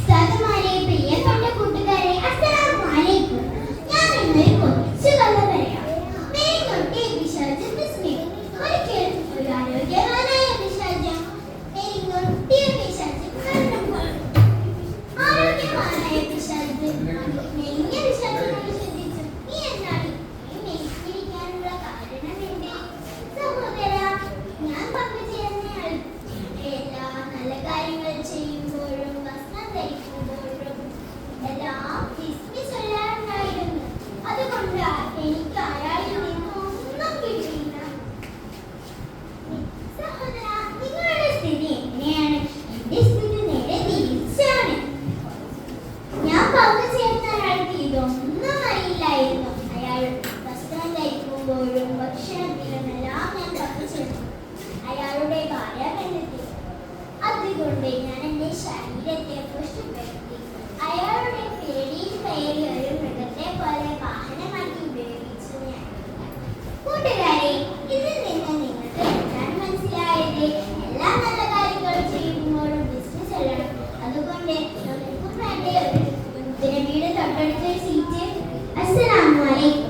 ഉസ്താദുമാരെ, പ്രിയപ്പെട്ട കൂട്ടുകാരെ, അസ്സലാമു അലൈക്കും. ഞാൻ ഇന്നൊരു കൊച്ചു കഥ പറയാം. മേരിക്കുട്ടി പിശാച് വിസ്മയം. ഒരിക്കൽ ഒരു ആരോഗ്യവാനായ പിശാച് മേരിക്കുട്ടിയെ പിശാച് കണ്ടപ്പോൾ ആരോഗ്യവാനായ പിശാച് മെലിഞ്ഞ പിശാചിനോട് ചോദിച്ചു, നീ എന്താണ് ഈ മെലിഞ്ഞിരിക്കാനുള്ള കാരണമെന്തേ? സഹോദരാ, ഞാൻ പങ്കുചേരുന്നയാൾ എല്ലാ നല്ല കാര്യങ്ങൾ ചെയ്യുമ്പോഴും വസ്ത്രം ധരിക്കുമ്പോഴും എല്ലാം വിസ്മി ചൊല്ലാറുണ്ടായിരുന്നു. അതുകൊണ്ട് എനിക്ക് അയാളിൽ നിന്നും ഒന്നും കിട്ടിയില്ല. സഹോദരാ, നിങ്ങളുടെ സ്ഥിതി എങ്ങനെയാണ്? എന്റെ സ്ഥിതി നേരെ തിരിച്ചാണ്. ഞാൻ പങ്കുചേർന്ന ഒരാൾക്ക് ഇതൊന്നും അറിയില്ലായിരുന്നു. അയാൾ വസ്ത്രം ധരിക്കുമ്പോഴും ഭക്ഷണത്തിലും എല്ലാം ഞാൻ പങ്കുചേർന്നു. അയാളുടെ ഭാര്യ കണ്ടെത്തി. അതുകൊണ്ട് ഞാൻ എന്റെ ശരീരത്തെ പുഷ്ടിപ്പെടുത്തി അയാളുടെ പേടിയിൽ കയറി ഒരു മൃഗത്തെ പോലെ വാഹനമാക്കി ഉപയോഗിച്ചു ഞാൻ. കൂട്ടുകാരെ, ഇതിൽ നിന്ന് നിങ്ങൾക്ക് എന്താണ് മനസ്സിലായത്? എല്ലാ നല്ല കാര്യങ്ങളും ചെയ്യുമ്പോഴും ബിസിനസ് ചെല്ലണം. അതുകൊണ്ട് നമുക്കും വേണ്ടേ ഒരു വീട് തൊട്ടടുത്തൊരു സീറ്റ്. അസ്സലാമു അലൈക്കും.